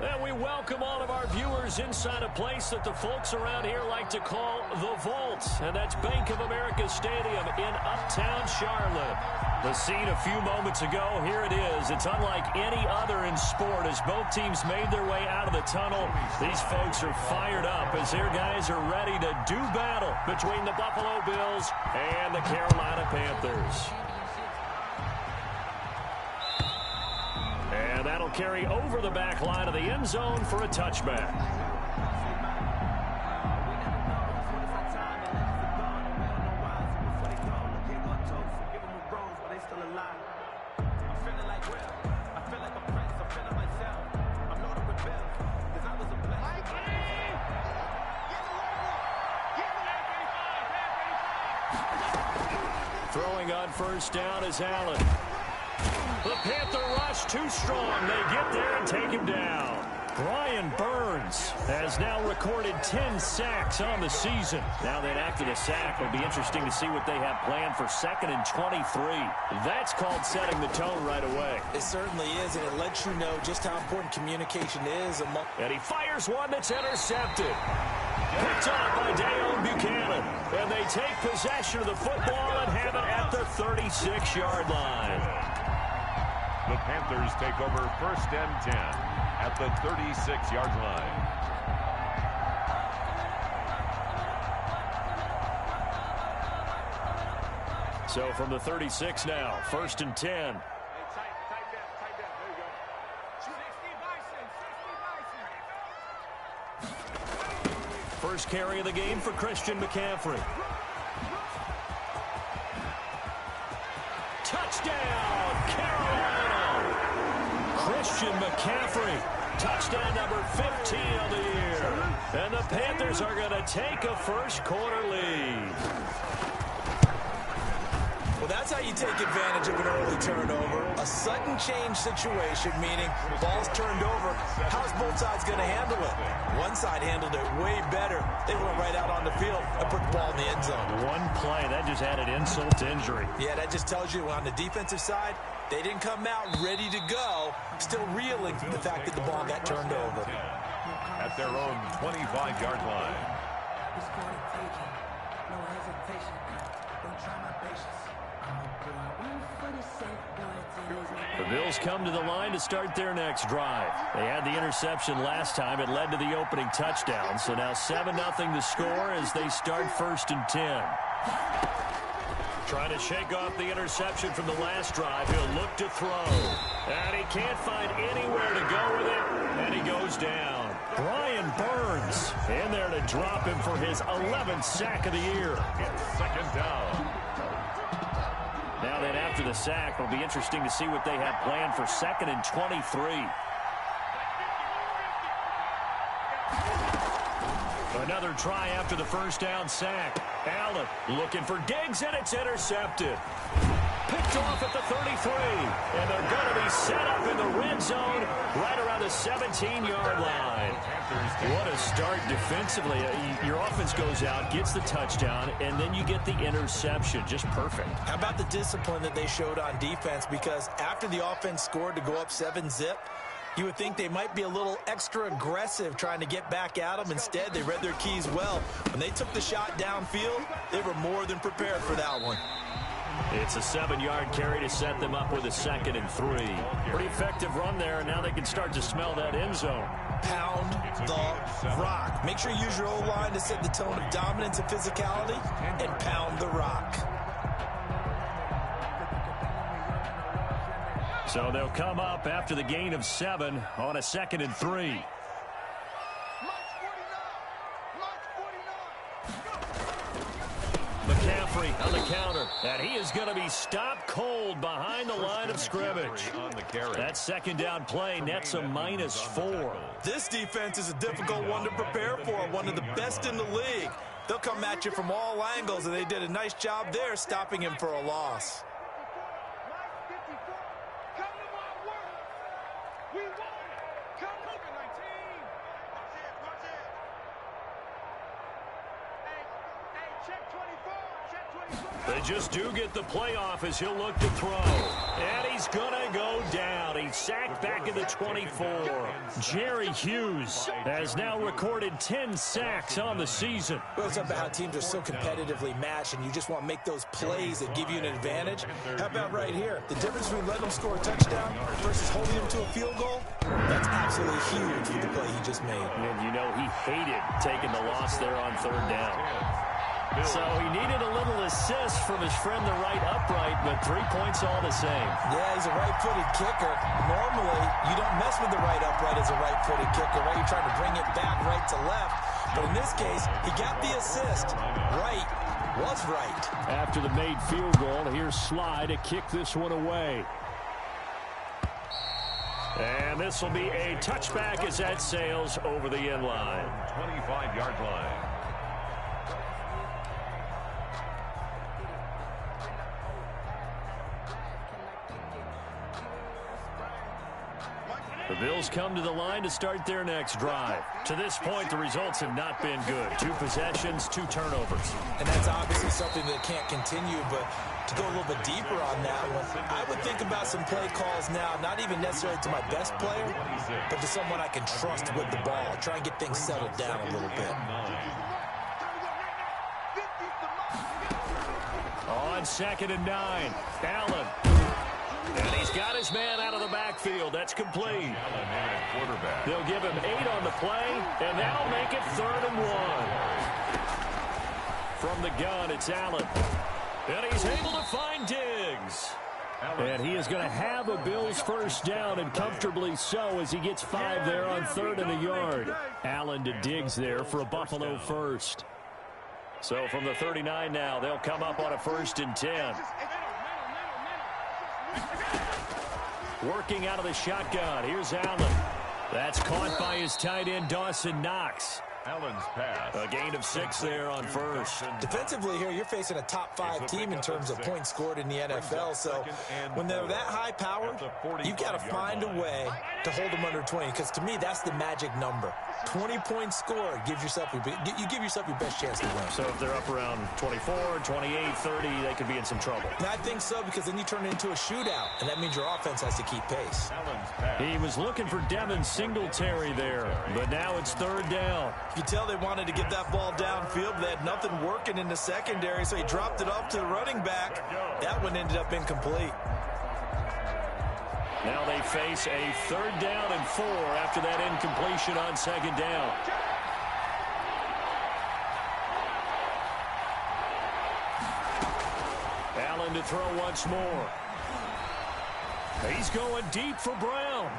And we welcome all of our viewers inside a place that the folks around here like to call the Vault. And that's Bank of America Stadium in Uptown Charlotte. The scene a few moments ago, here it is. It's unlike any other in sport as both teams made their way out of the tunnel. These folks are fired up as their guys are ready to do battle between the Buffalo Bills and the Carolina Panthers. And that'll carry over the back line of the end zone for a touchback. Throwing on first down is Allen. The Panther rush too strong. They get there and take him down. Brian Burns has now recorded 10 sacks on the season. Now that after the sack, it'll be interesting to see what they have planned for 2nd and 23. That's called setting the tone right away. It certainly is, and it lets you know just how important communication is. And he fires one that's intercepted. Picked off by Dayon Buchanan. And they take possession of the football and have it at the 36-yard line. The Panthers take over 1st and 10 at the 36-yard line. So from the 36 now, 1st and 10. Tight down. There you go. First carry of the game for Christian McCaffrey. Touchdown, Carolina! Christian McCaffrey, touchdown number 15 of the year. And the Panthers are going to take a first-quarter lead. Well, that's how you take advantage of an early turnover. A sudden change situation, meaning ball's turned over. How's both sides going to handle it? One side handled it way better. They went right out on the field and put the ball in the end zone. One play, that just added insult to injury. Yeah, that just tells you on the defensive side, they didn't come out ready to go, still reeling from the fact that the ball got turned over. At their own 25-yard line. The Bills come to the line to start their next drive. They had the interception last time. It led to the opening touchdown. So now 7-0 the score as they start 1st and 10. Trying to shake off the interception from the last drive. He'll look to throw. And he can't find anywhere to go with it. And he goes down. Brian Burns in there to drop him for his 11th sack of the year. It's 2nd down. Now then, after the sack, it'll be interesting to see what they have planned for 2nd and 23. Another try after the first down sack. Allen looking for Diggs, and it's intercepted. Picked off at the 33. And they're going to be set up in the red zone right around the 17-yard line. What a start defensively. Your offense goes out, gets the touchdown, and then you get the interception. Just perfect. How about the discipline that they showed on defense? Because after the offense scored to go up 7-zip, you would think they might be a little extra aggressive trying to get back at them. Instead, they read their keys well. When they took the shot downfield, they were more than prepared for that one. It's a 7-yard carry to set them up with a 2nd and 3. Pretty effective run there, and now they can start to smell that end zone. Pound the rock. Make sure you use your O-line to set the tone of dominance and physicality, and pound the rock. So they'll come up after the gain of 7 on a 2nd and 3. McCaffrey on the counter, and he is going to be stopped cold behind the line of scrimmage. That 2nd down play nets a -4. This defense is a difficult one to prepare for, one of the best in the league. They'll come at you from all angles, and they did a nice job there stopping him for a loss. They just do get the playoff as he'll look to throw. And he's going to go down. He's sacked back at the 24. Jerry Hughes has now recorded 10 sacks on the season. Well, it's about how teams are so competitively matched, and you just want to make those plays that give you an advantage. How about right here? The difference between letting them score a touchdown versus holding them to a field goal, that's absolutely huge with the play he just made. And you know he hated taking the loss there on third down. So he needed a little assist from his friend the right upright, but 3 points all the same. Yeah, he's a right-footed kicker. Normally, you don't mess with the right upright as a right-footed kicker, right? You're trying to bring it back right to left. But in this case, he got the assist. Right was right. After the made field goal, here's Sly to kick this one away. And this will be a touchback as that sails over the end line. 25-yard line. The Bills come to the line to start their next drive. To this point, the results have not been good. 2 possessions, 2 turnovers. And that's obviously something that can't continue, but to go a little bit deeper on that one, I would think about some play calls now, not even necessarily to my best player, but to someone I can trust with the ball. Try and get things settled down a little bit. On 2nd and 9, Allen. And he's got his man out of the backfield. That's complete. They'll give him 8 on the play, and that'll make it 3rd and 1. From the gun, it's Allen. And he's able to find Diggs. And he is going to have a Bills first down, and comfortably so, as he gets 5 there on 3rd and a yard. Allen to Diggs there for a Buffalo first. So from the 39 now, they'll come up on a 1st and 10. Working out of the shotgun. Here's Allen. That's caught by his tight end, Dawson Knox. Allen's pass. A gain of 6 there on first. Defensively here, you're facing a top 5 team in terms of points scored in the NFL. So when they're that high powered, you've got to find a way to hold them under 20. Because to me, that's the magic number. 20 points scored gives yourself you give yourself your best chance to win. So if they're up around 24, 28, 30, they could be in some trouble. And I think so, because then you turn it into a shootout, and that means your offense has to keep pace. He was looking for Devin Singletary there, but now it's 3rd down. You could tell they wanted to get that ball downfield, but they had nothing working in the secondary, so he dropped it off to the running back. That one ended up incomplete. Now they face a 3rd down and 4 after that incompletion on 2nd down. Allen to throw once more. He's going deep for Brown.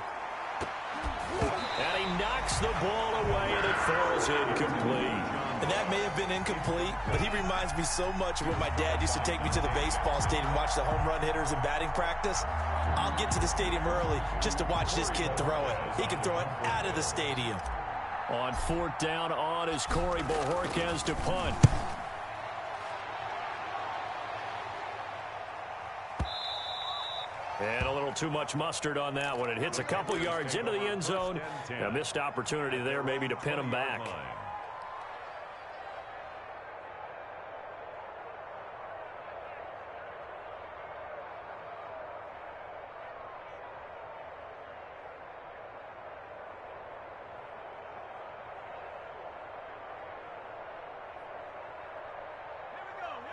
And he knocks the ball away, and it falls incomplete. And that may have been incomplete, but he reminds me so much of when my dad used to take me to the baseball stadium and watch the home run hitters in batting practice. I'll get to the stadium early just to watch this kid throw it. He can throw it out of the stadium. On 4th down, on is Corey Bojorquez to punt. And a little too much mustard on that one. It hits a couple yards into the end zone. A missed opportunity there maybe to pin him back.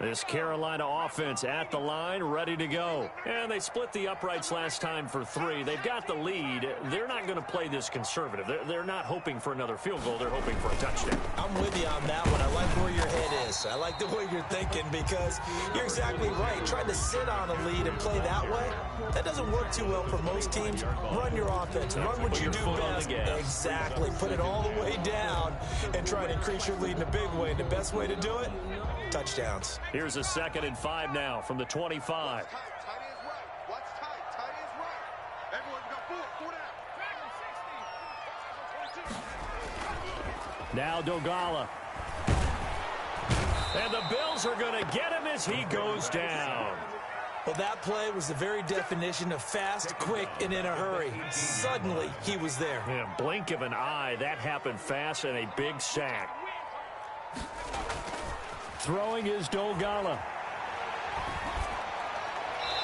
This Carolina offense at the line, ready to go. And they split the uprights last time for 3. They've got the lead. They're not going to play this conservative. They're not hoping for another field goal. They're hoping for a touchdown. I'm with you on that one. I like where your head is. I like the way you're thinking, because you're exactly right. Trying to sit on a lead and play that way, that doesn't work too well for most teams. Run your offense. Run what you do best. Exactly. Put it all the way down and try to increase your lead in a big way. And the best way to do it, touchdowns. Here's a 2nd and 5 now from the 25. Tight is right. Watch tight. Tight is right. Everyone got 4 down. Now Dogala. And the Bills are going to get him as he goes down. Well, that play was the very definition of fast, quick, and in a hurry. Suddenly, he was there. Yeah, blink of an eye. That happened fast and a big sack. Throwing is Dolgala.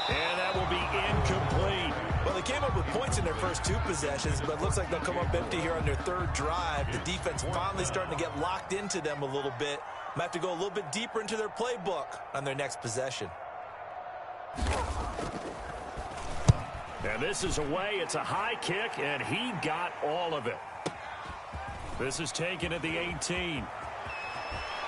And that will be incomplete. Well, they came up with points in their first 2 possessions, but it looks like they'll come up empty here on their 3rd drive. The defense finally starting to get locked into them a little bit. Might have to go a little bit deeper into their playbook on their next possession. And this is away. It's a high kick, and he got all of it. This is taken at the 18.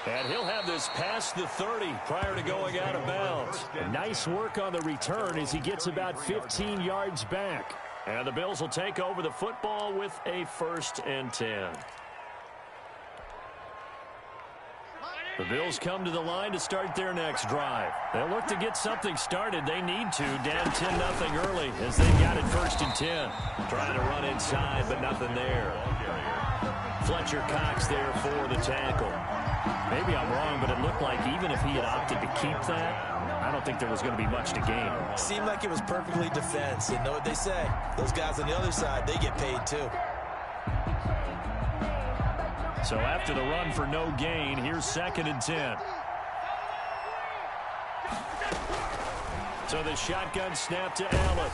And he'll have this past the 30 prior to going out of bounds. Nice work on the return as he gets about 15 yards back. And the Bills will take over the football with a 1st and 10. The Bills come to the line to start their next drive. They'll look to get something started. They need to, down 10-0 early as they've got it 1st and 10. Trying to run inside, but nothing there. Fletcher Cox there for the tackle. Maybe I'm wrong, but it looked like even if he had opted to keep that, I don't think there was going to be much to gain. Seemed like it was perfectly defense. And know what they say? Those guys on the other side, they get paid too. So after the run for no gain, here's 2nd and 10. So the shotgun snap to Allen.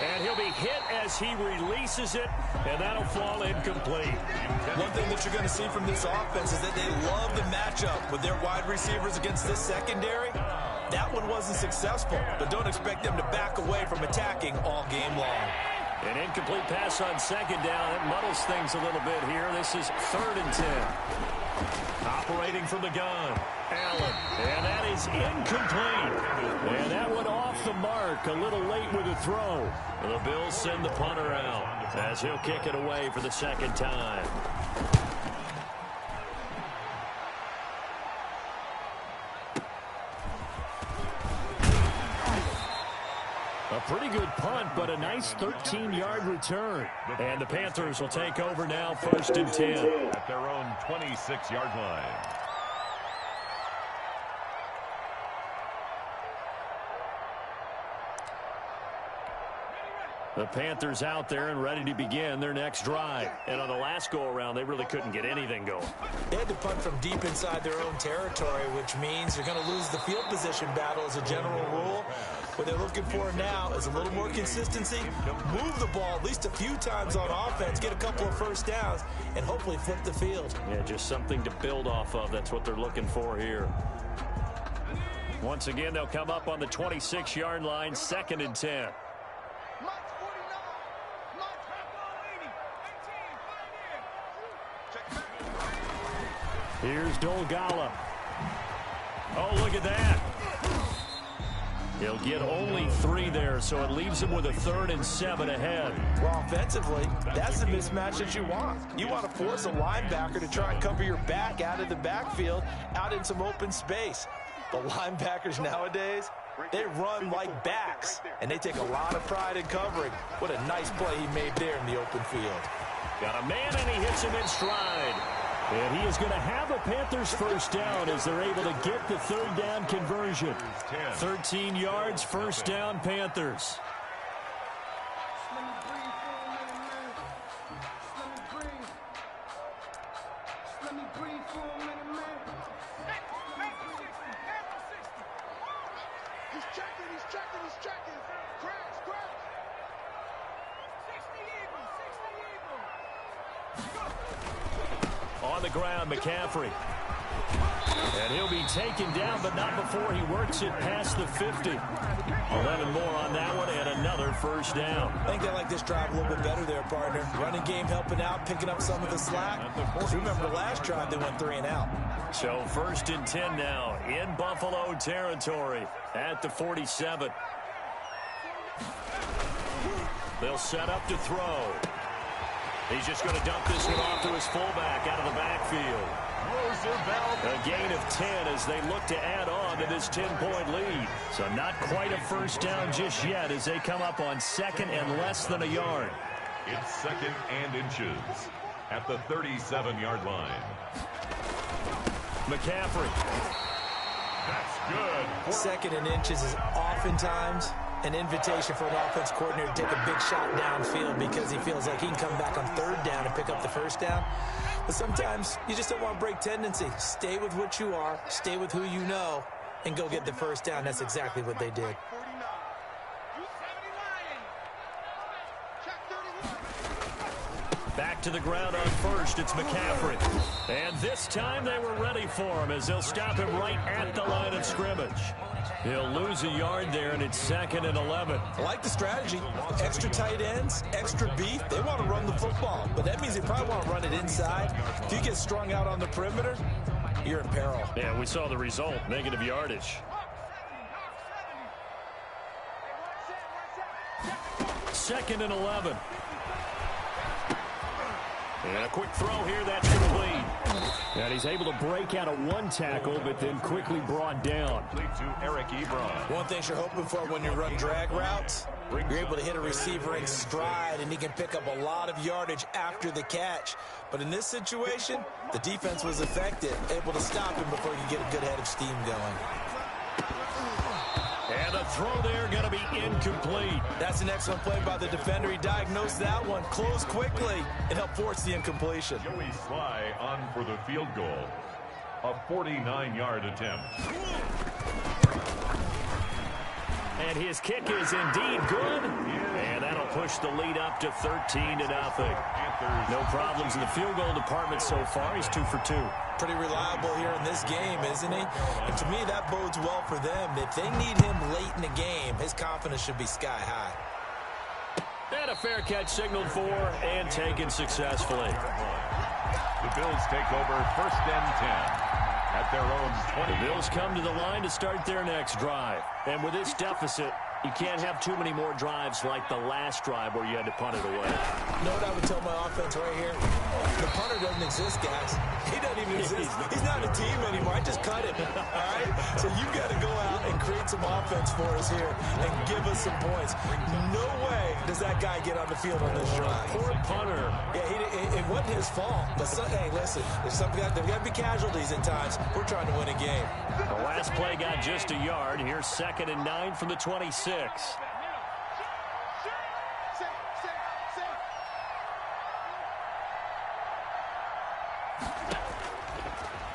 And he'll be hit as he releases it, and that'll fall incomplete. One thing that you're going to see from this offense is that they love the matchup with their wide receivers against this secondary. That one wasn't successful, but don't expect them to back away from attacking all game long. An incomplete pass on 2nd down. It muddles things a little bit here. This is 3rd and 10. Operating from the gun, Allen. And that is incomplete. And that one off the mark. A little late with the throw. The Bills send the punter out as he'll kick it away for the 2nd time. A pretty good punt, but a nice 13-yard return. And the Panthers will take over now, 1st and 10. At their own 26-yard line. The Panthers out there and ready to begin their next drive. And on the last go-around, they really couldn't get anything going. They had to punt from deep inside their own territory, which means they're going to lose the field position battle as a general rule. What they're looking for now is a little more consistency, move the ball at least a few times on offense, get a couple of 1st downs, and hopefully flip the field. Yeah, just something to build off of. That's what they're looking for here. Once again, they'll come up on the 26-yard line, 2nd and 10. Here's Dolgala. Oh, look at that. He'll get only 3 there, so it leaves him with a 3rd and 7 ahead. Well, offensively, that's the mismatch that you want. You want to force a linebacker to try and cover your back out of the backfield, out in some open space. The linebackers nowadays, they run like backs, and they take a lot of pride in covering. What a nice play he made there in the open field. Got a man, and he hits him in stride. And he is going to have a Panthers 1st down as they're able to get the 3rd down conversion. 13 yards, 1st down, Panthers. On the ground, McCaffrey. And he'll be taken down, but not before he works it past the 50. 11 more on that one, and another 1st down. I think they like this drive a little bit better there, partner. Running game helping out, picking up some of the slack. Because remember, the last drive they went 3 and out. So 1st and 10 now in Buffalo territory at the 47. They'll set up to throw. He's just going to dump this one off to his fullback out of the backfield. A gain of 10 as they look to add on to this 10-point lead. So not quite a 1st down just yet as they come up on 2nd and less than a yard. It's 2nd and inches at the 37-yard line. McCaffrey. That's good. Second and inches is oftentimes an invitation for an offense coordinator to take a big shot downfield because he feels like he can come back on third down and pick up the first down. But sometimes you just don't want to break tendency. Stay with what you are, stay with who you know, and go get the first down. That's exactly what they did. Back to the ground on first, it's McCaffrey. And this time they were ready for him as they'll stop him right at the line of scrimmage. He'll lose a yard there, and it's 2nd and 11. I like the strategy. Extra tight ends, extra beef. They want to run the football, but that means they probably want to run it inside. If you get strung out on the perimeter, you're in peril. Yeah, we saw the result, negative yardage. 2nd and 11. And a quick throw here, that's complete. And he's able to break out of one tackle, but then quickly brought down. To Eric Ebron. One thing you're hoping for when you run drag routes, you're able to hit a receiver in stride, and he can pick up a lot of yardage after the catch. But in this situation, the defense was effective, able to stop him before he could get a good head of steam going. And the throw there going to be incomplete. That's an excellent play by the defender. He diagnosed that one, closed quickly, and helped force the incompletion. Joey Sly on for the field goal. A 49-yard attempt. And his kick is indeed good. And that'll push the lead up to 13-0. No problems in the field goal department so far. He's 2 for 2. Pretty reliable here in this game, isn't he? And to me, that bodes well for them. If they need him late in the game, his confidence should be sky high. And a fair catch signaled for and taken successfully. The Bills take over 1st and 10 at their own 20. The Bills come to the line to start their next drive. And with this deficit, you can't have too many more drives like the last drive where you had to punt it away. You know what I would tell my offense right here? The punter doesn't exist, guys. He doesn't even exist. He's not a team anymore. I just cut him. All right? So you've got to go out and create some offense for us here and give us some points. No way does that guy get on the field on this drive. Poor punter. Yeah, it wasn't his fault. But, hey, listen, there's got to be casualties at times. We're trying to win a game. The last play got just a yard. Here's 2nd and 9 from the 26.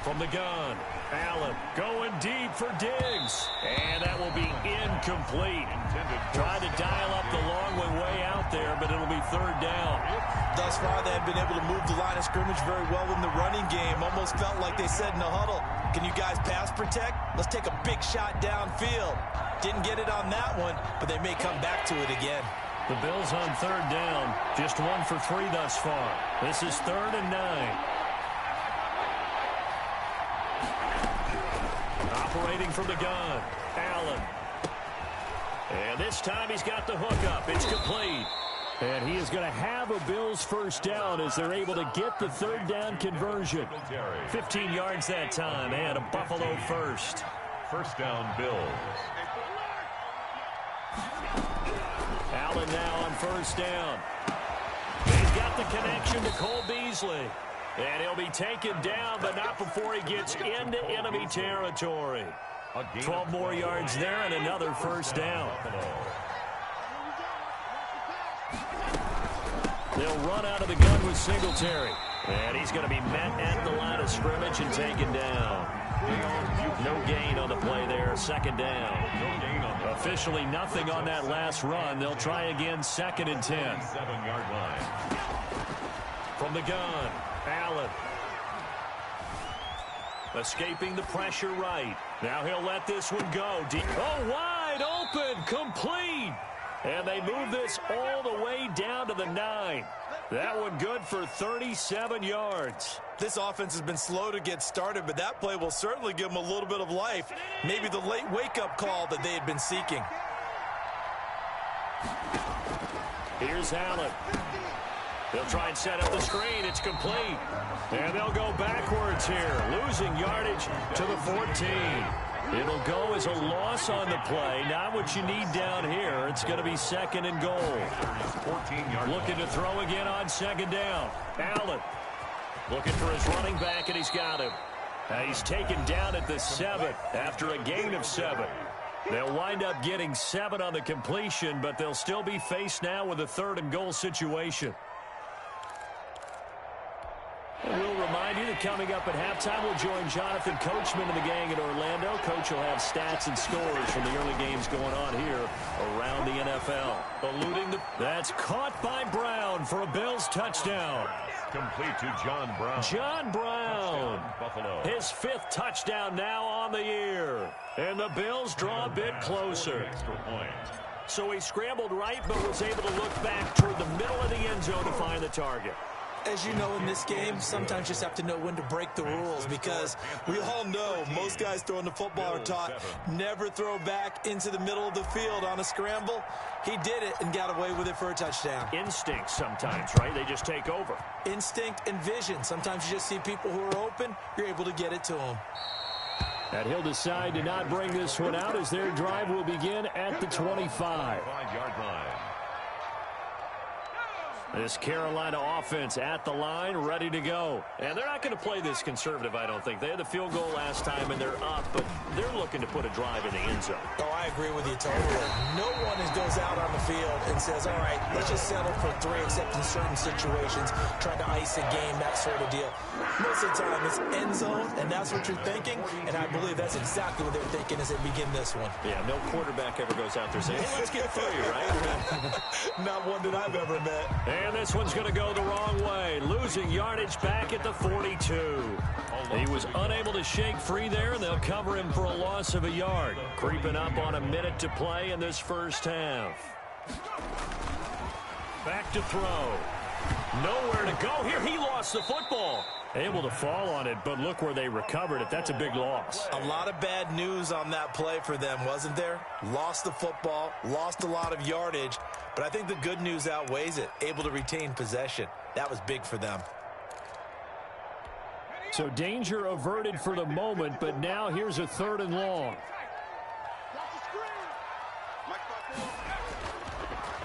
From the gun, Allen going deep for Diggs. And that will be incomplete. Tried to dial up the long way out there, but it'll be 3rd down. Thus far, they have been able to move the line of scrimmage very well in the running game. Almost felt like they said in the huddle, can you guys pass protect? Let's take a big shot downfield. Didn't get it on that one, but they may come back to it again. The Bills on 3rd down. Just 1 for 3 thus far. This is 3rd and 9. Operating from the gun, Allen. And this time he's got the hook up. It's complete. And he is going to have a Bills first down as they're able to get the 3rd down conversion. 15 yards that time and a Buffalo first. First down, Bills. Allen now on 1st down. He's got the connection to Cole Beasley. And he'll be taken down, but not before he gets into enemy territory. 12 more yards there and another first down. They'll run out of the gun with Singletary. And he's going to be met at the line of scrimmage and taken down. No gain on the play there, 2nd down. Officially nothing on that last run. They'll try again, 2nd and 10. 7-yard line. From the gun, Allen. Escaping the pressure right. Now he'll let this one go. Deep. Oh, wide open, complete. And they move this all the way down to the 9. That one good for 37 yards. This offense has been slow to get started, but that play will certainly give them a little bit of life. Maybe the late wake-up call that they had been seeking. Here's Allen. They'll try and set up the screen. It's complete. And they'll go backwards here, losing yardage to the 14. It'll go as a loss on the play. Not what you need down here. It's going to be 2nd and goal. 14-yard looking to throw again on 2nd down. Allen looking for his running back, and he's got him. He's taken down at the 7 after a gain of 7. They'll wind up getting 7 on the completion, but they'll still be faced now with a 3rd and goal situation. We'll remind you that coming up at halftime, we'll join Jonathan Coachman and the gang in Orlando. Coach will have stats and scores from the early games going on here around the NFL. That's caught by Brown for a Bills touchdown. Complete to John Brown. John Brown. Buffalo. His 5th touchdown now on the year. And the Bills draw a bit closer. Extra point. So he scrambled right, but was able to look back toward the middle of the end zone to find the target. As you know, in this game, sometimes you just have to know when to break the rules, because we all know most guys throwing the football are taught never throw back into the middle of the field on a scramble. He did it and got away with it for a touchdown. Instinct sometimes, right? They just take over. Instinct and vision. Sometimes you just see people who are open, you're able to get it to them. And he'll decide to not bring this one out as their drive will begin at the 25. 5-yard line. This Carolina offense at the line, ready to go. And they're not going to play this conservative, I don't think. They had the field goal last time, and they're up, but they're looking to put a drive in the end zone. Oh, I agree with you totally. No one goes out on the field and says, all right, let's just settle for 3, except in certain situations, trying to ice a game, that sort of deal. Most of the time, it's end zone, and that's what you're thinking, and I believe that's exactly what they're thinking as they begin this one. Yeah, no quarterback ever goes out there saying, hey, let's get through you, right? Not one that I've ever met. And this one's going to go the wrong way. Losing yardage back at the 42. He was unable to shake free there, and they'll cover him for a loss of a yard. Creeping up on a minute to play in this first half. Back to throw. Nowhere to go here. He lost the football. Able to fall on it, but look where they recovered it. That's a big loss. A lot of bad news on that play for them, wasn't there? Lost the football, lost a lot of yardage, but I think the good news outweighs it. Able to retain possession. That was big for them. So danger averted for the moment, but now here's a 3rd and long.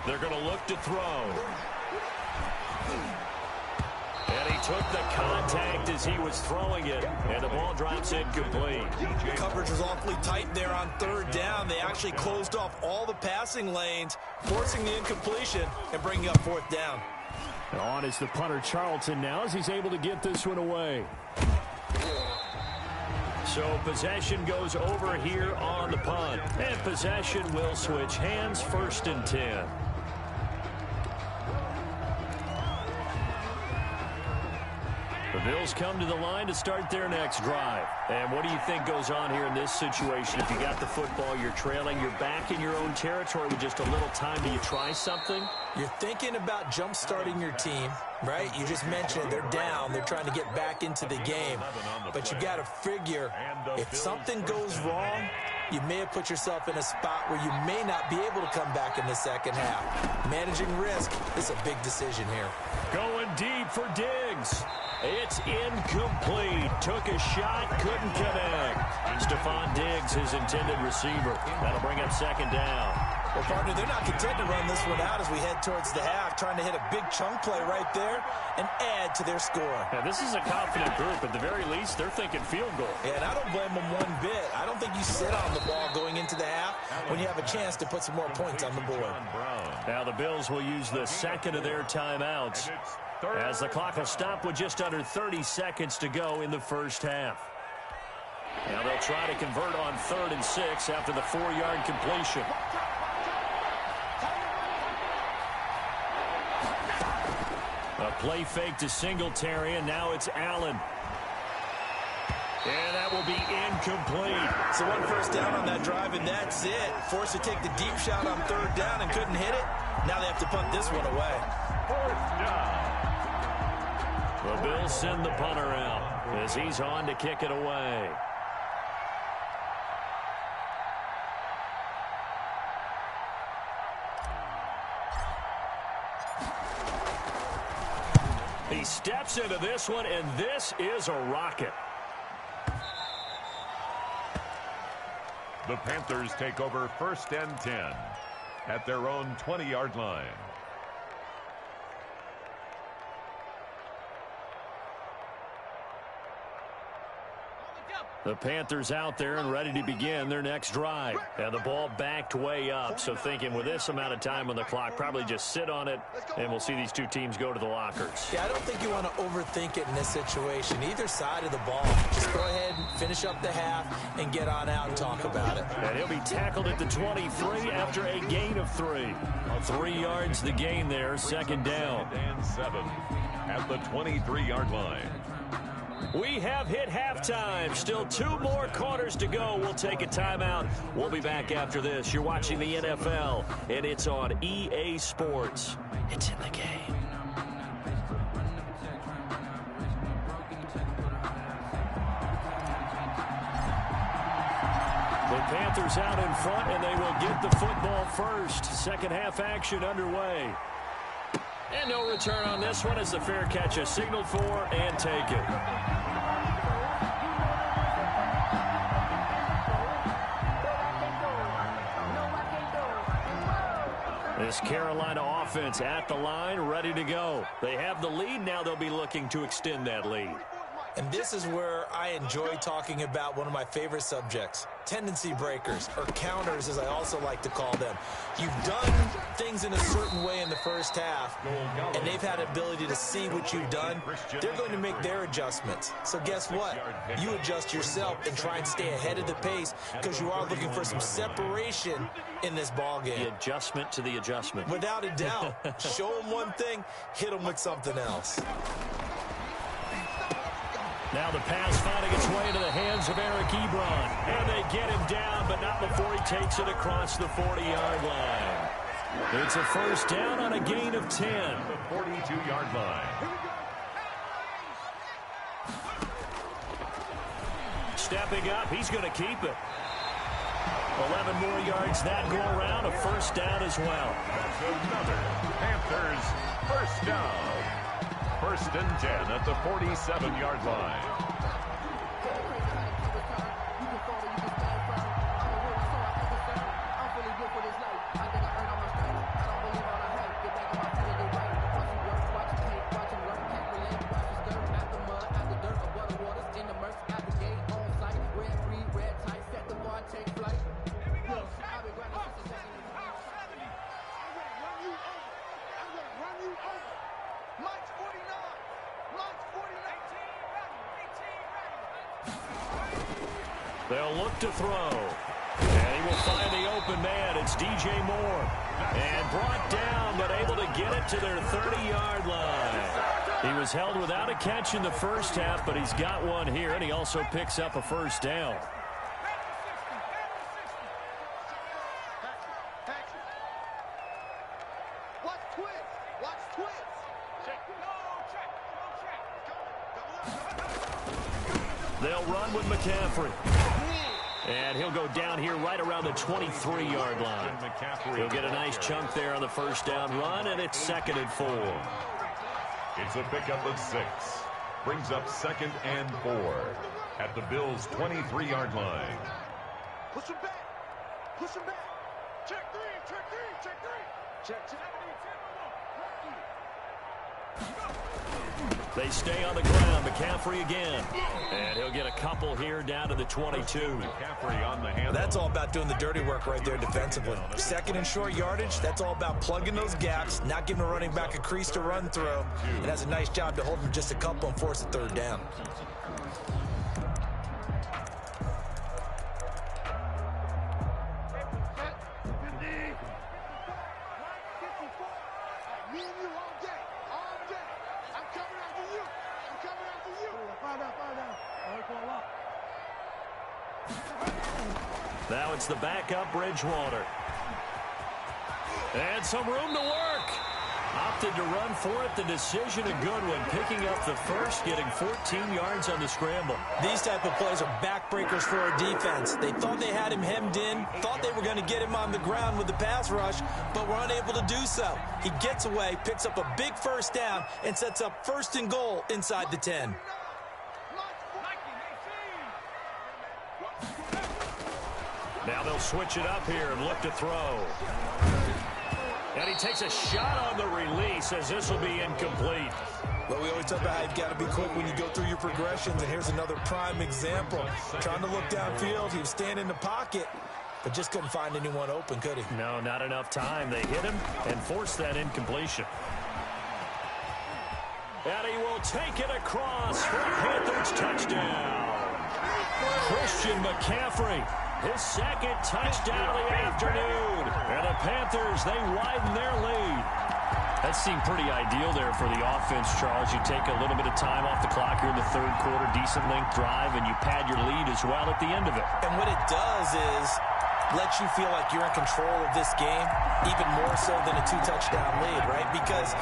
They're going to look to throw. And he took the contact as he was throwing it, and the ball drops incomplete. Coverage was awfully tight there on 3rd down. They actually closed off all the passing lanes, forcing the incompletion and bringing up 4th down. And on is the punter Charlton now as he's able to get this one away. So possession goes over here on the punt. And possession will switch hands, 1st and 10. The Bills come to the line to start their next drive. And what do you think goes on here in this situation? If you got the football, you're trailing, you're back in your own territory with just a little time. Do you try something? You're thinking about jump-starting your team, right? You just mentioned they're down. They're trying to get back into the game. But you got to figure, if something goes wrong, you may have put yourself in a spot where you may not be able to come back in the second half. Managing risk is a big decision here. Going deep for Diggs. It's incomplete. Took a shot, couldn't connect. Stephon Diggs, his intended receiver. That'll bring up 2nd down. Well, partner, they're not content to run this one out as we head towards the half, trying to hit a big chunk play right there and add to their score. Now, this is a confident group. At the very least, they're thinking field goal. Yeah, and I don't blame them one bit. I don't think you sit on the ball going into the half when you have a chance to put some more points on the board. Now the Bills will use the 2nd of their timeouts as the clock will stop with just under 30 seconds to go in the first half. Now they'll try to convert on 3rd and 6 after the 4-yard completion. A play fake to Singletary, and now it's Allen. And that will be incomplete. So 1 first down on that drive, and that's it. Forced to take the deep shot on 3rd down and couldn't hit it. Now they have to punt this one away. 4th down. The Bills send the punter out as he's on to kick it away. He steps into this one, and this is a rocket. The Panthers take over 1st and 10 at their own 20-yard line. The Panthers out there and ready to begin their next drive. And the ball backed way up. So thinking with this amount of time on the clock, probably just sit on it, and we'll see these two teams go to the lockers. Yeah, I don't think you want to overthink it in this situation. Either side of the ball. Just go ahead and finish up the half and get on out and talk about it. And he'll be tackled at the 23 after a gain of 3. 3 yards the gain there, second down. And 7 at the 23-yard line. We have hit halftime. Still 2 more quarters to go. We'll take a timeout. We'll be back after this. You're watching the NFL, and it's on EA Sports. It's in the game. The Panthers out in front, and they will get the football first. Second half action underway. And no return on this one as the fair catch is signaled for and taken. This Carolina offense at the line, ready to go. They have the lead. Now they'll be looking to extend that lead. And this is where I enjoy talking about one of my favorite subjects, tendency breakers, or counters as I also like to call them. You've done things in a certain way in the first half, and they've had ability to see what you've done. They're going to make their adjustments. So guess what? You adjust yourself and try and stay ahead of the pace because you are looking for some separation in this ball game. The adjustment to the adjustment. Without a doubt. Show them one thing, hit them with something else. Now the pass finding its way into the hands of Eric Ebron. And they get him down, but not before he takes it across the 40-yard line. It's a first down on a gain of 10. The 42-yard line. Stepping up, he's going to keep it. 11 more yards that go around, a first down as well. That's another Panthers first down. First and 10 at the 47-yard line. They'll look to throw. And he will find the open man. It's DJ Moore. And brought down, but able to get it to their 30-yard line. He was held without a catch in the first half, but he's got one here, and he also picks up a first down. They'll run with McCaffrey. And he'll go down here right around the 23-yard line. He'll get a nice chunk there on the first down run, and it's 2nd and 4. It's a pickup of 6. Brings up 2nd and 4 at the Bills' 23-yard line. Push him back. Push him back. Check 3. Check 3. Check 3. Check 10. They stay on the ground. McCaffrey again. And he'll get a couple here down to the 22. McCaffrey on the handle. That's all about doing the dirty work right there defensively. 2nd and short yardage, that's all about plugging those gaps, not giving a running back a crease to run through. It has a nice job to hold him just a couple and force a 3rd down. Now it's the backup Bridgewater. And some room to work. Opted to run for it. The decision a good one. Picking up the first, getting 14 yards on the scramble. These type of plays are backbreakers for our defense. They thought they had him hemmed in, thought they were going to get him on the ground with the pass rush, but were unable to do so. He gets away, picks up a big first down, and sets up 1st and goal inside the 10. Now they'll switch it up here and look to throw. And he takes a shot on the release as this will be incomplete. Well, we always talk about how you've got to be quick when you go through your progressions, and here's another prime example. Trying to look downfield, he was standing in the pocket, but just couldn't find anyone open, could he? No, not enough time. They hit him and forced that incompletion. And he will take it across for a Panthers touchdown. Christian McCaffrey, his second touchdown of the afternoon. And the Panthers, they widen their lead. That seemed pretty ideal there for the offense, Charles. You take a little bit of time off the clock here in the third quarter, decent length drive, and you pad your lead as well at the end of it. And what it does is let you feel like you're in control of this game, even more so than a 2-touchdown lead, right? Because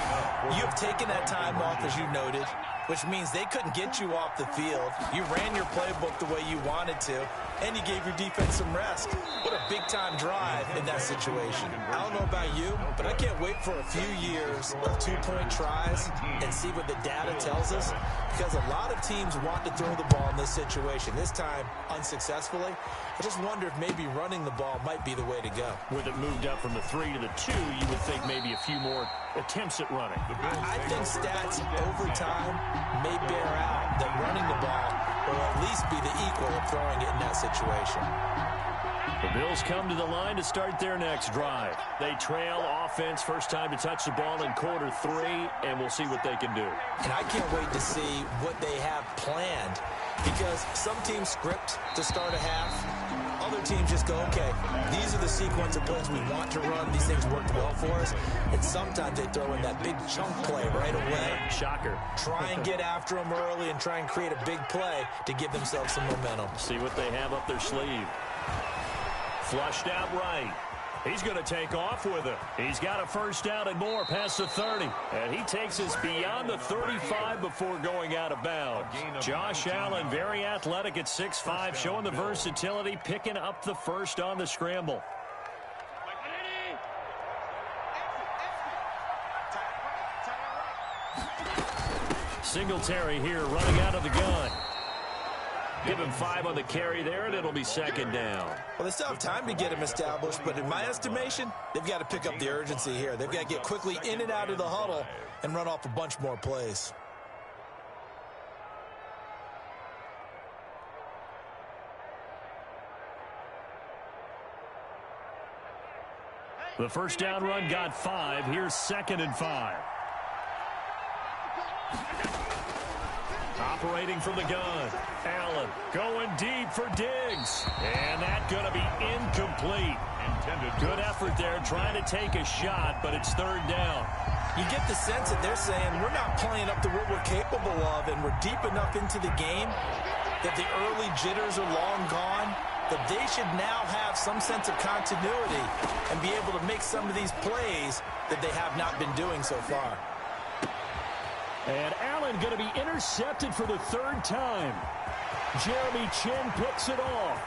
you have taken that time off, as you noted, which means they couldn't get you off the field. You ran your playbook the way you wanted to, and you gave your defense some rest. What a big-time drive in that situation. I don't know about you, but I can't wait for a few years of 2-point tries and see what the data tells us, because a lot of teams want to throw the ball in this situation. This time, unsuccessfully. I just wonder if maybe running the ball might be the way to go. With it moved up from the 3 to the 2, you would think maybe a few more attempts at running. I think stats over time may bear out that running the ball will at least be the equal of throwing it in that situation. The Bills come to the line to start their next drive. They trail offense, first time to touch the ball in quarter 3, and we'll see what they can do. And I can't wait to see what they have planned, because some teams script to start a half. Other teams just go, okay, these are the sequence of plays we want to run. These things worked well for us. And sometimes they throw in that big chunk play right away. Shocker. Try and get after them early and try and create a big play to give themselves some momentum. See what they have up their sleeve. Flushed out right. He's going to take off with it. He's got a first down and more past the 30. And he takes us beyond the 35 before going out of bounds. Josh Allen, very athletic at 6'5", showing the versatility, picking up the first on the scramble. Singletary here running out of the gun. Give him 5 on the carry there, and it'll be second down. Well, they still have time to get him established, but in my estimation, they've got to pick up the urgency here. They've got to get quickly in and out of the huddle and run off a bunch more plays. The first down run got 5. Here's 2nd and 5. Operating from the gun. Allen going deep for Diggs. And that's going to be incomplete. Good effort there trying to take a shot, but it's 3rd down. You get the sense that they're saying we're not playing up to what we're capable of, and we're deep enough into the game that the early jitters are long gone, that they should now have some sense of continuity and be able to make some of these plays that they have not been doing so far. And Allen going to be intercepted for the 3rd time. Jeremy Chin picks it off.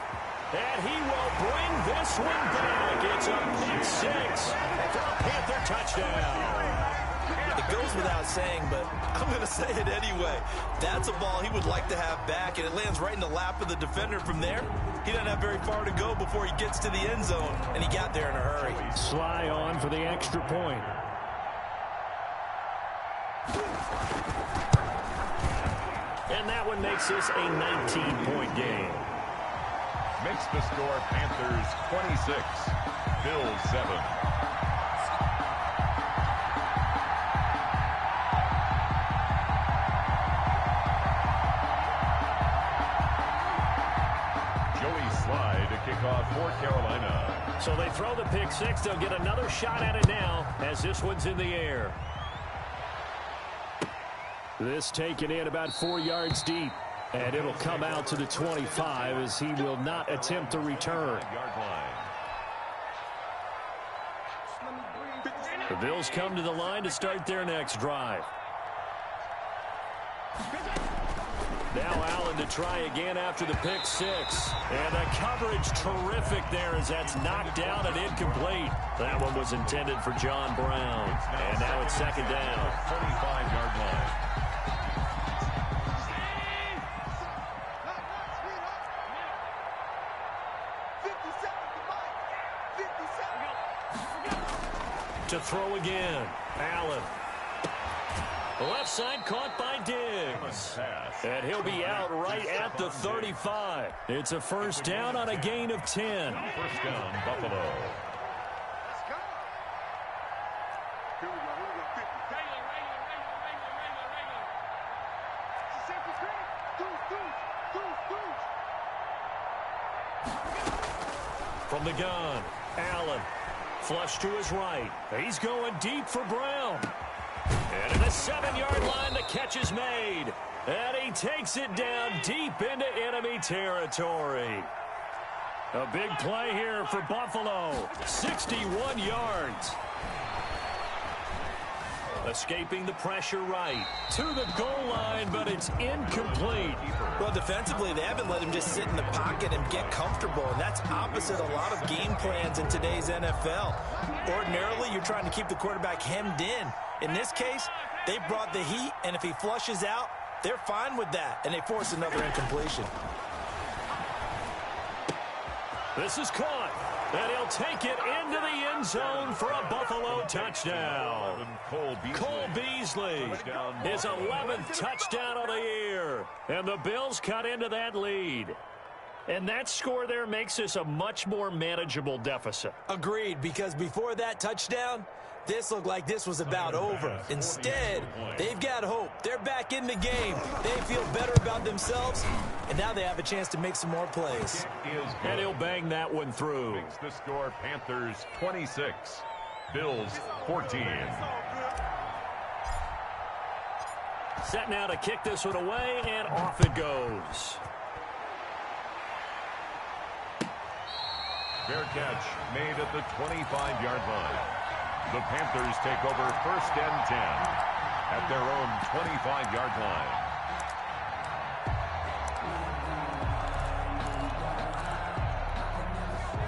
And he will bring this one back. It's a pick 6 for a Panther touchdown. It goes without saying, but I'm going to say it anyway. That's a ball he would like to have back, and it lands right in the lap of the defender from there. He doesn't have very far to go before he gets to the end zone, and he got there in a hurry. Sly on for the extra point. And that one makes this a 19-point game. Makes the score Panthers 26, Bills 7. Joey Sly to kick off for Carolina. So they throw the pick 6. They'll get another shot at it now as this one's in the air. This taken in about 4 yards deep. And it'll come out to the 25 as he will not attempt to return. The Bills come to the line to start their next drive. Now Allen to try again after the pick 6. And the coverage terrific there as that's knocked down and incomplete. That one was intended for John Brown. And now it's 2nd down. 25-yard line. To throw again. Allen. Left side caught by Diggs. And he'll be out right at the 35. It's a first down on a gain of 10. First down, Buffalo. Let's go. Here we go. 50. It's a simple thing. Deuce. From the gun, Allen. Flush to his right. He's going deep for Brown. And at the 7-yard line, the catch is made. And he takes it down deep into enemy territory. A big play here for Buffalo. 61 yards. Escaping the pressure right. To the goal line, but it's incomplete. Well, defensively, they haven't let him just sit in the pocket and get comfortable, and that's opposite a lot of game plans in today's NFL. Ordinarily, you're trying to keep the quarterback hemmed in. In this case, they brought the heat, and if he flushes out, they're fine with that, and they force another incompletion. This is caught, and he'll take it into the end zone for a Buffalo touchdown. Cole Beasley, his 11th touchdown of the year, and the Bills cut into that lead. And that score there makes this a much more manageable deficit. Agreed, because before that touchdown, this looked like this was about over. Instead, they've got hope. They're back in the game. They feel better about themselves, and now they have a chance to make some more plays. And he'll bang that one through. Makes the score Panthers 26, Bills 14. Set now to kick this one away, and off it goes. Fair catch made at the 25-yard line. The Panthers take over first and 10 at their own 25-yard line.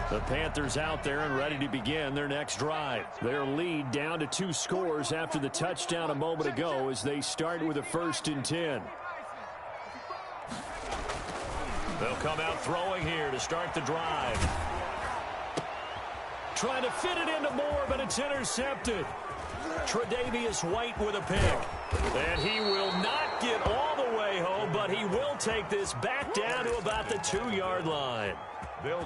The Panthers out there and ready to begin their next drive. Their lead down to 2 scores after the touchdown a moment ago as they start with a 1st and 10. They'll come out throwing here to start the drive. Trying to fit it into Moore, but it's intercepted. Tre'Davious White with a pick. And he will not get all the way home, but he will take this back down to about the 2-yard line.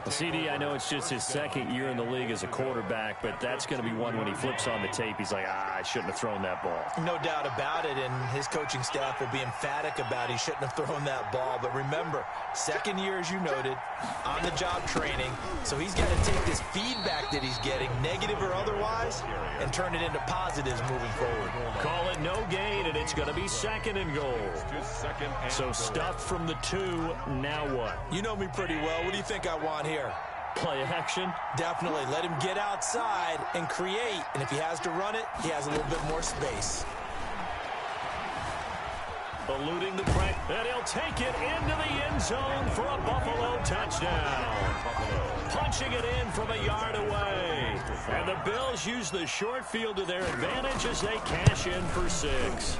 CD, I know it's just his 2nd year in the league as a quarterback, but that's going to be one when he flips on the tape. He's like, I shouldn't have thrown that ball. No doubt about it, and his coaching staff will be emphatic about he shouldn't have thrown that ball. But remember, 2nd year, as you noted, on-the-job training, so he's got to take this feedback that he's getting, negative or otherwise, and turn it into positives moving forward. Call it no gain, and it's going to be 2nd and goal. So stuffed from the 2, now what? You know me pretty well. What do you think I want here? Play action? Definitely. Let him get outside and create. And if he has to run it, he has a little bit more space. Eluding the break. And he'll take it into the end zone for a Buffalo touchdown. Punching it in from a yard away. And the Bills use the short field to their advantage as they cash in for 6.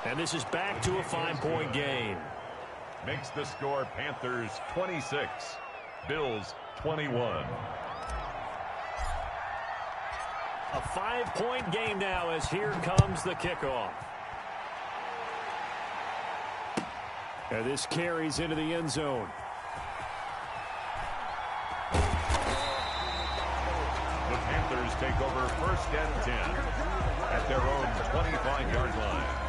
And this is back to a 5-point game. Makes the score Panthers 26, Bills 21. A 5-point game now as here comes the kickoff. And this carries into the end zone. The Panthers take over first and 10 at their own 25-yard line.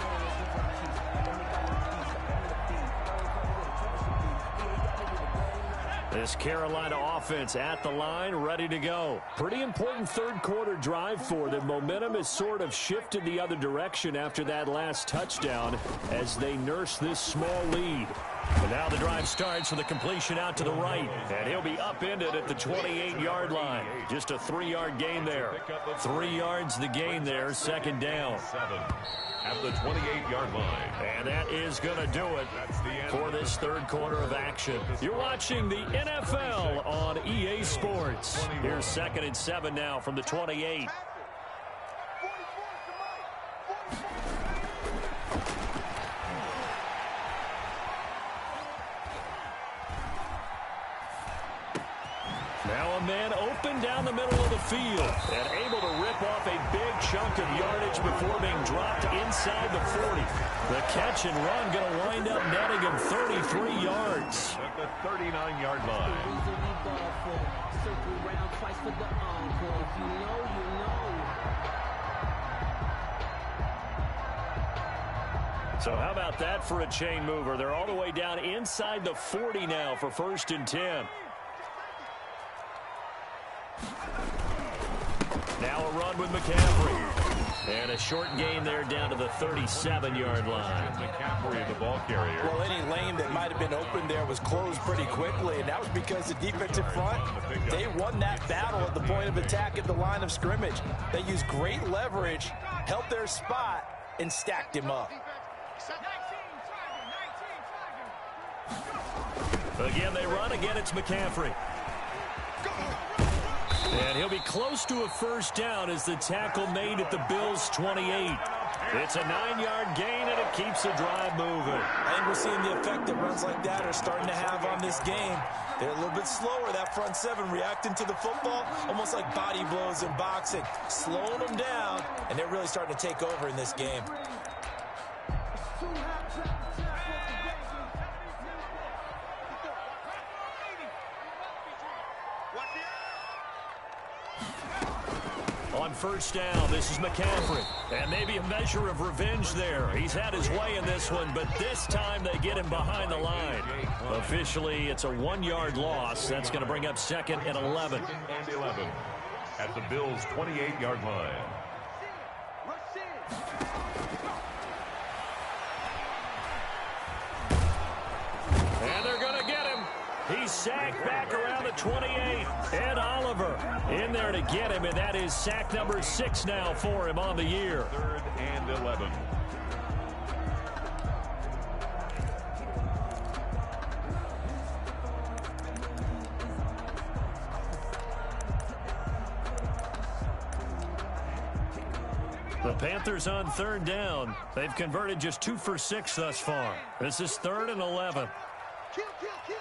This Carolina offense at the line, ready to go. Pretty important 3rd quarter drive for them. Momentum has sort of shifted the other direction after that last touchdown as they nurse this small lead. And now the drive starts with a completion out to the right. And he'll be upended at the 28-yard line. Just a 3-yard gain there. 3 yards the gain there, 2nd down. 7 at the 28-yard line. And that is going to do it for this 3rd quarter of action. You're watching the NFL on EA Sports. Here's 2nd and 7 now from the 28. Now A man open down the middle of the field and able to rip off a big chunk of yardage before being dropped inside the 40. The catch and run going to wind up netting him 33 yards. At the 39-yard line. So how about that for a chain mover? They're all the way down inside the 40 now for 1st and 10. Now a run with McCaffrey. And a short gain there down to the 37-yard line. McCaffrey, the ball carrier. Well, any lane that might have been open there was closed pretty quickly, and that was because the defensive front, they won that battle at the point of attack at the line of scrimmage. They used great leverage, held their spot, and stacked him up. Again, they run. Again, it's McCaffrey. And he'll be close to a 1st down as the tackle made at the Bills' 28. It's a 9-yard gain, and it keeps the drive moving. I think we're seeing the effect that runs like that are starting to have on this game. They're a little bit slower, that front seven, reacting to the football, almost like body blows in boxing, slowing them down, and they're really starting to take over in this game. On 1st down, this is McCaffrey. And maybe a measure of revenge there. He's had his way in this one, but this time they get him behind the line. Officially, it's a 1-yard loss. That's going to bring up 2nd and 11. And 11 at the Bills' 28-yard line. And they're going to get him. He's sacked back around the 28. Ed Oliver in there to get him, and that is sack number 6 now for him on the year. 3rd and 11. The Panthers on 3rd down. They've converted just 2 for 6 thus far. This is 3rd and 11. Kill, kill, kill.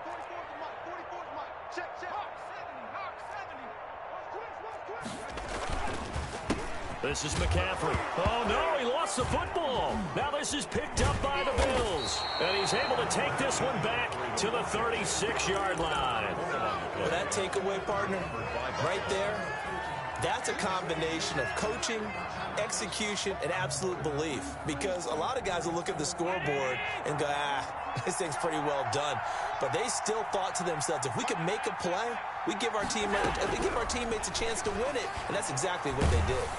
44's Mike. 44's Mike. Check, check. Hawk 70. This is McCaffrey. Oh, no, he lost the football. Now this is picked up by the Bills. And he's able to take this one back to the 36-yard line. Well, that takeaway, partner, right there, that's a combination of coaching, execution, and absolute belief. Because a lot of guys will look at the scoreboard and go, this thing's pretty well done. But they still thought to themselves, if we could make a play, we give our teammates a chance to win it. And that's exactly what they did.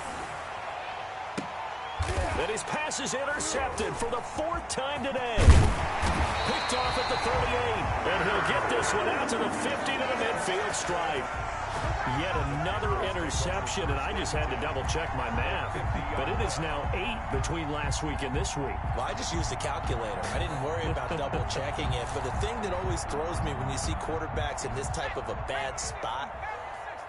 And his pass is intercepted for the 4th time today. Picked off at the 38. And he'll get this one out to the 50 to the midfield stripe. Yet another interception, and I just had to double-check my math. But it is now 8 between last week and this week. Well, I just used a calculator. I didn't worry about double-checking it. But the thing that always throws me when you see quarterbacks in this type of a bad spot,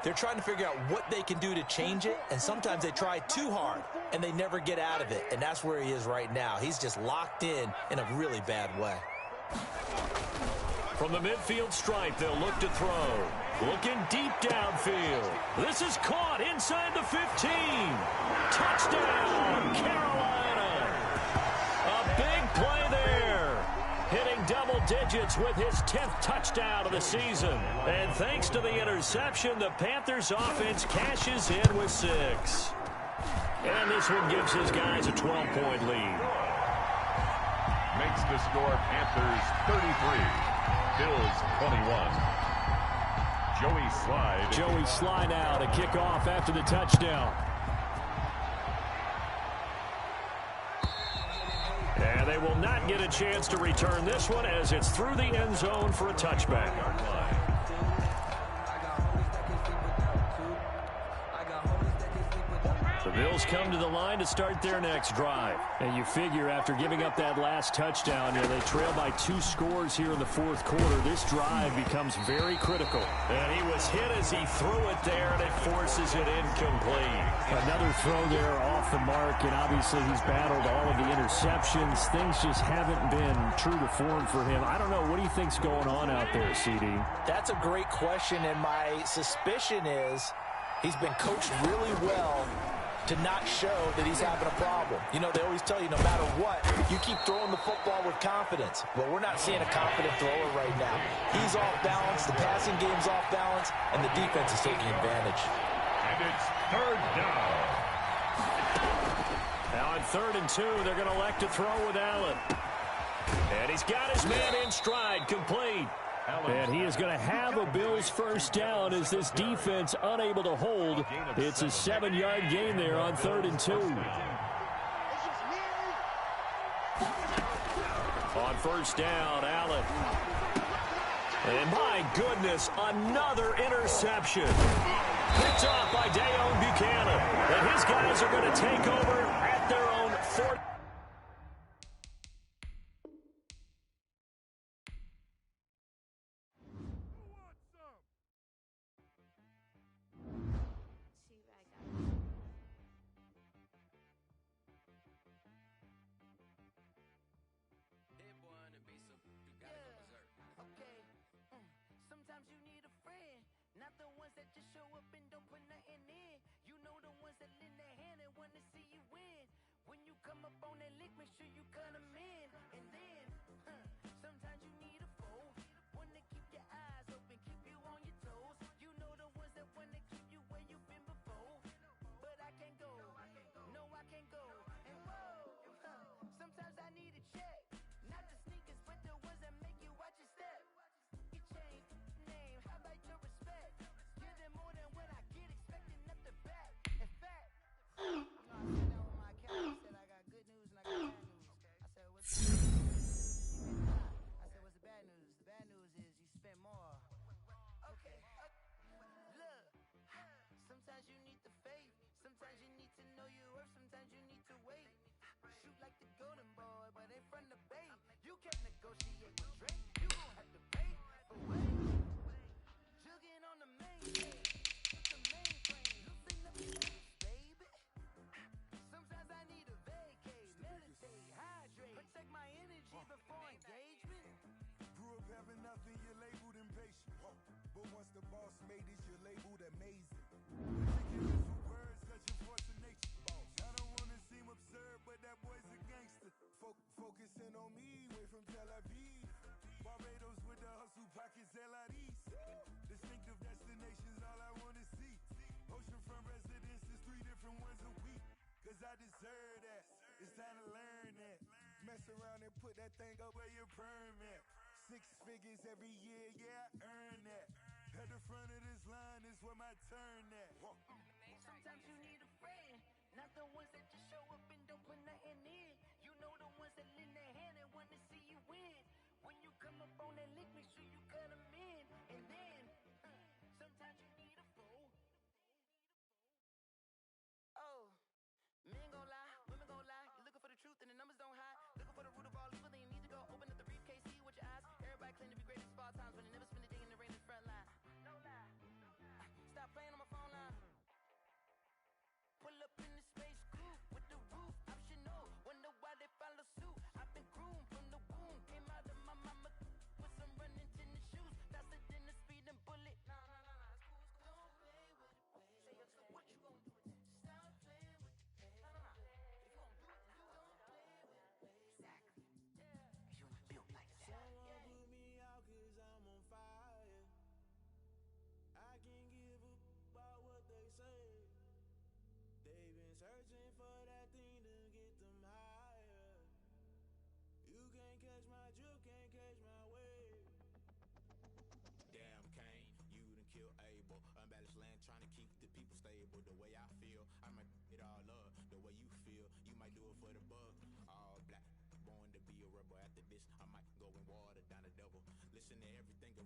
they're trying to figure out what they can do to change it, and sometimes they try too hard, and they never get out of it. And that's where he is right now. He's just locked in a really bad way. From the midfield stripe, they'll look to throw. Looking deep downfield. This is caught inside the 15. Touchdown, Carolina. A big play there. Hitting double digits with his 10th touchdown of the season. And thanks to the interception, the Panthers offense cashes in with 6. And this one gives his guys a 12-point lead. Makes the score Panthers 33. Bills 21. Joey Sly now to kick off after the touchdown. And they will not get a chance to return this one as it's through the end zone for a touchback. So Bills come to the line to start their next drive. And you figure after giving up that last touchdown, they trail by 2 scores here in the fourth quarter. This drive becomes very critical. And he was hit as he threw it there, and it forces it incomplete. Another throw there off the mark, and obviously he's battled all of the interceptions. Things just haven't been true to form for him. I don't know. What do you think's going on out there, CD? That's a great question, and my suspicion is he's been coached really well to not show that he's having a problem. They always tell you no matter what, you keep throwing the football with confidence. Well, we're not seeing a confident thrower right now. He's off balance, the passing game's off balance, and the defense is taking advantage. And it's third down. Now on 3rd and 2, they're going to elect to throw with Allen. And he's got his man in stride, complete. And he is going to have a Bills first down as this defense unable to hold. It's a 7-yard gain there on 3rd and 2. On first down, Allen. And my goodness, another interception. Picked off by Deone Buchanan. And his guys are going to take over at their own 4th. Around and put that thing up where your permit. 6 figures every year, yeah, I earn that. At the front of this line is where my turn at. Sometimes you need a friend, not the ones that just show up and don't put nothing in. You know the ones that lend their hand and want to see you win. When you come up on that lick, make sure you cut them in. And then, sometimes you need a fool. Oh, men gon' lie, women gon' lie. You're looking for the truth and the numbers don't hide. Looking for the root of all evil, then you need to go open up the briefcase, see with your eyes. Everybody claim to be greatest of all times, but they never spend a day in the rain in the front line. No lie. Stop playing on my phone line. Pull up in the space coupe with the roof optional. Wonder why they follow suit. I've been groomed from the womb. Came out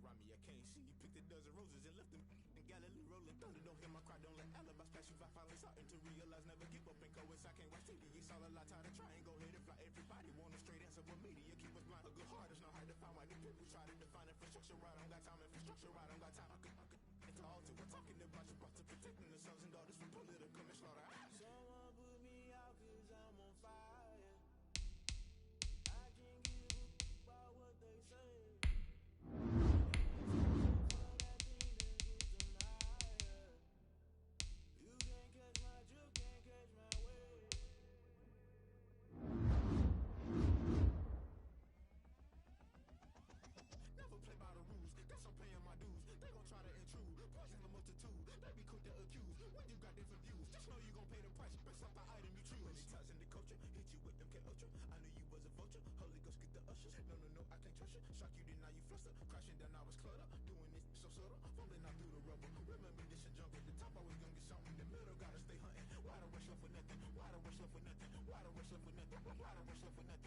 around me, I can't see. Picked a dozen roses and left them in Galilee rolling thunder. Don't hear my cry, don't let alibis pass you. I finally starting to realize never give up and coincide. Can't watch TV, it's all a lot. Tired of trying, go ahead and fly. Everybody want a straight answer, but media keep us blind. A good heart is not hard to find. Why the people try to define infrastructure right? I don't got time, infrastructure right? I don't got time. I could it's all to we're talking about you, about to protecting the sons and daughters from political and slaughter. Someone put me out 'cause I'm on fire. I can't give a about what they say. You can't catch my drift, can't catch my wave. Never play by the rules, guess I'm paying my dues. They gon' try to intrude, poison the multitude. They be quick to accuse when you got different views. Just know you gon' pay the price based off the item you choose. Many ties in the culture, hit you with them K-Ultra. I knew you was a vulture, Holy Ghost get the ushers. No, I can't trust you. Shock you, then now you fluster. Crashing down, I was cluttered. Doing this so subtle, fumbling out through the rubble. Remember this and jump at the top, always gonna get something. In the middle, gotta stay hunting. Why the rush left for nothing? Why the rush left for nothing? Why the rush left for nothing? Why the rush left for nothing?